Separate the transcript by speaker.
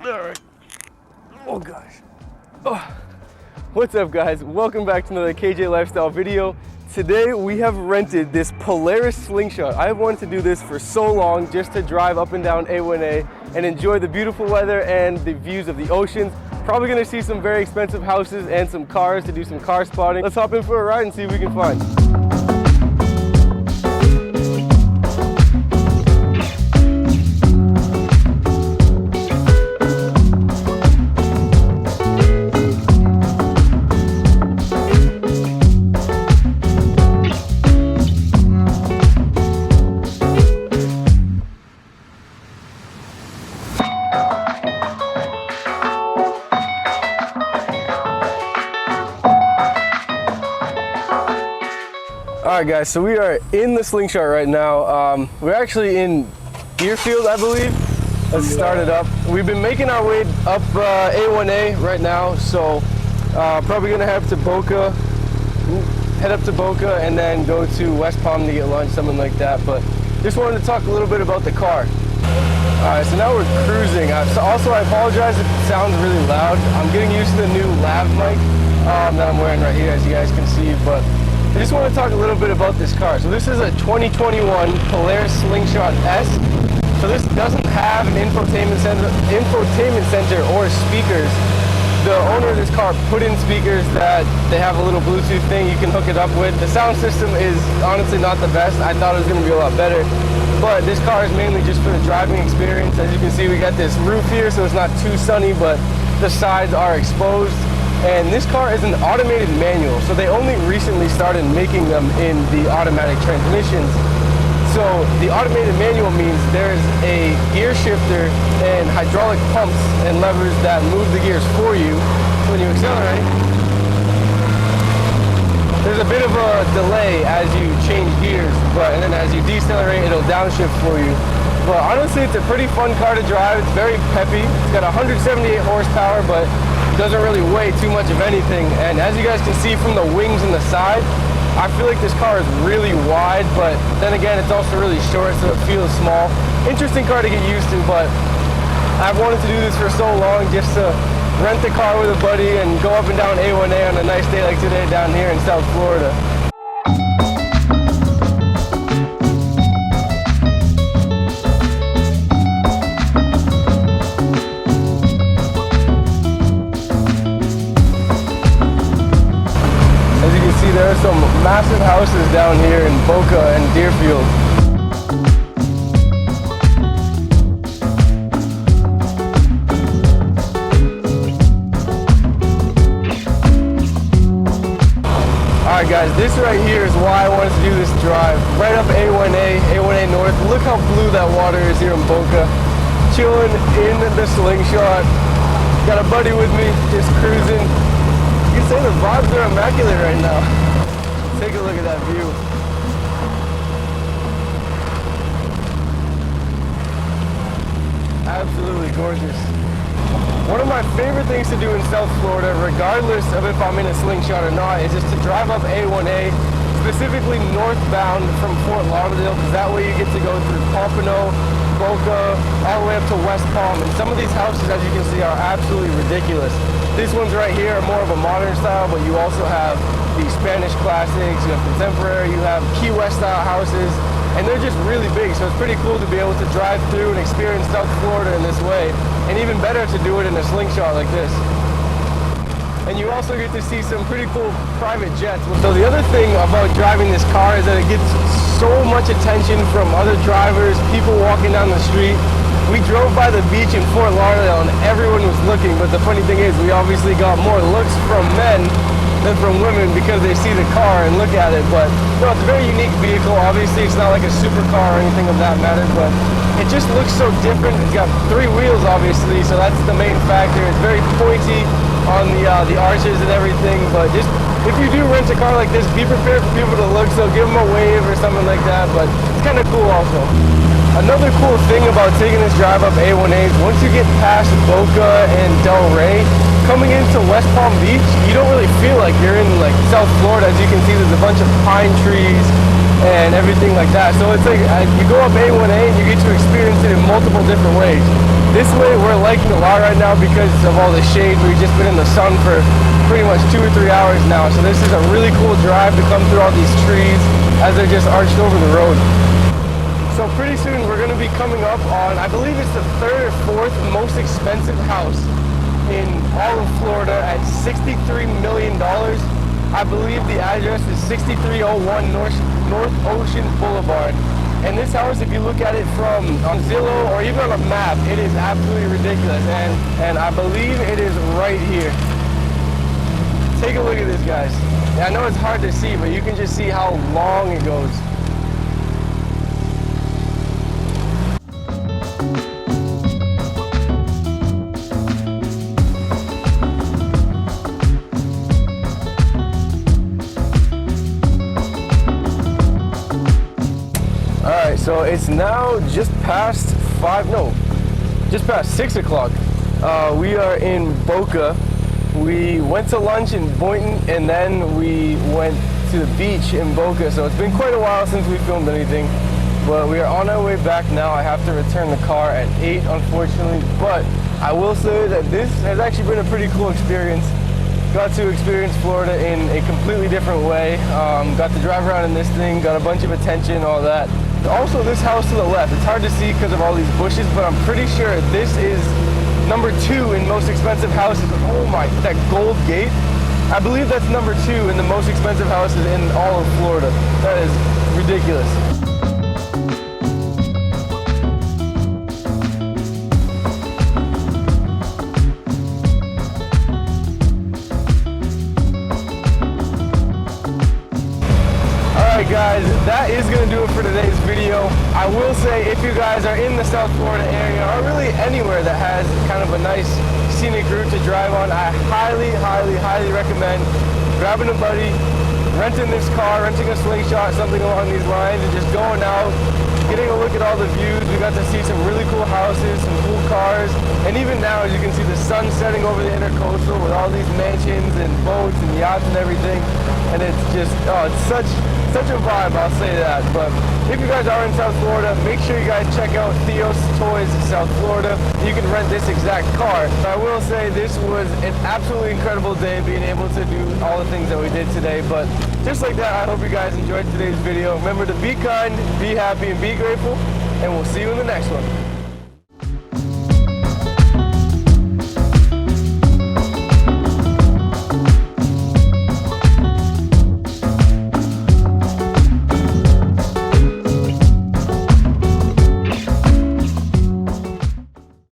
Speaker 1: All right. Oh gosh. Oh. What's up guys? Welcome back to another KJ Lifestyle video. Today we have rented this Polaris Slingshot. I've wanted to do this for so long, just to drive up and down A1A and enjoy the beautiful weather and the views of the oceans. Probably gonna see some very expensive houses and some cars to do some car spotting. Let's hop in for a ride and see what we can find. Alright guys, so we are in the Slingshot right now. We're actually in Deerfield, I believe. Let's start it up. We've been making our way up A1A right now, so probably gonna head up to Boca and then go to West Palm to get lunch, something like that. But just wanted to talk a little bit about the car. Alright, so now we're cruising. Also, I apologize if it sounds really loud. I'm getting used to the new lav mic that I'm wearing right here, as you guys can see. But I just want to talk a little bit about this car. So this is a 2021 Polaris Slingshot S. So this doesn't have an infotainment center or speakers. The owner of this car put in speakers that they have a little Bluetooth thing you can hook it up with. The sound system is honestly not the best. I thought it was going to be a lot better. But this car is mainly just for the driving experience. As you can see, we got this roof here, so it's not too sunny, but the sides are exposed. And this car is an automated manual, so they only recently started making them in the automatic transmissions. So the automated manual means there's a gear shifter and hydraulic pumps and levers that move the gears for you. When you accelerate, there's a bit of a delay as you change gears, and then as you decelerate, it'll downshift for you. But honestly, it's a pretty fun car to drive. It's very peppy. It's got 178 horsepower, but doesn't really weigh too much of anything. And as you guys can see from the wings and the side, I feel like this car is really wide, but then again, it's also really short, so it feels small. Interesting car to get used to, but I've wanted to do this for so long, just to rent the car with a buddy and go up and down A1A on a nice day like today down here in South Florida. There are some massive houses down here in Boca and Deerfield. Alright guys, this right here is why I wanted to do this drive. Right up A1A North. Look how blue that water is here in Boca. Chilling in the Slingshot. Got a buddy with me, just cruising. You can say the vibes are immaculate right now. Take a look at that view. Absolutely gorgeous. One of my favorite things to do in South Florida, regardless of if I'm in a Slingshot or not, is just to drive up A1A, specifically northbound from Fort Lauderdale, because that way you get to go through Pompano, Boca, all the way up to West Palm. And some of these houses, as you can see, are absolutely ridiculous. These ones right here are more of a modern style, but you also have the Spanish classics, you have contemporary, you have Key West style houses, and they're just really big, so it's pretty cool to be able to drive through and experience South Florida in this way, and even better to do it in a Slingshot like this. And you also get to see some pretty cool private jets. So the other thing about driving this car is that it gets so much attention from other drivers, people walking down the street. We drove by the beach in Fort Lauderdale and everyone was looking, but the funny thing is we obviously got more looks from men than from women because they see the car and look at it. But no, it's a very unique vehicle. Obviously it's not like a supercar or anything of that matter, but it just looks so different. It's got 3 wheels obviously, so that's the main factor. It's very pointy on the arches and everything, but just if you do rent a car like this, be prepared for people to look, so give them a wave or something like that. But it's kind of cool also. Another cool thing about taking this drive up A1A is once you get past Boca and Del Rey, coming into West Palm Beach, you don't really feel like you're in like South Florida. As you can see, there's a bunch of pine trees and everything like that. So it's like you go up A1A and you get to experience it in multiple different ways. This way we're liking a lot right now because of all the shade. We've just been in the sun for pretty much 2 or 3 hours now. So this is a really cool drive to come through all these trees as they're just arched over the road. So pretty soon we're going to be coming up on, I believe it's the 3rd or 4th most expensive house in all of Florida at $63 million. I believe the address is 6301 North Ocean Boulevard. And this house, if you look at it from on Zillow or even on a map, it is absolutely ridiculous. And I believe it is right here. Take a look at this, guys. Yeah, I know it's hard to see, but you can just see how long it goes. Alright, so it's now just past 6 o'clock. We are in Boca. We went to lunch in Boynton and then we went to the beach in Boca. So it's been quite a while since we filmed anything, but we are on our way back now. I have to return the car at 8, unfortunately, but I will say that this has actually been a pretty cool experience. Got to experience Florida in a completely different way. Got to drive around in this thing, got a bunch of attention, all that. Also, this house to the left, it's hard to see because of all these bushes, but I'm pretty sure this is number 2 in most expensive houses. Oh my, that gold gate. I believe that's number 2 in the most expensive houses in all of Florida. That is ridiculous. Guys, that is going to do it for today's video. I will say, if you guys are in the South Florida area or really anywhere that has kind of a nice scenic route to drive on, I highly recommend grabbing a buddy, renting this car, renting a Slingshot, something along these lines, and just going out, getting a look at all the views. We got to see some really cool houses, some cool cars, and even now, as you can see, the sun setting over the intercoastal with all these mansions and boats and yachts and everything. And it's just, oh, it's such a vibe, I'll say that. But if you guys are in South Florida, make sure you guys check out Theos Toys South Florida. You can rent this exact car. I will say this was an absolutely incredible day, being able to do all the things that we did today. But just like that, I hope you guys enjoyed today's video. Remember to be kind, be happy, and be grateful, and we'll see you in the next one.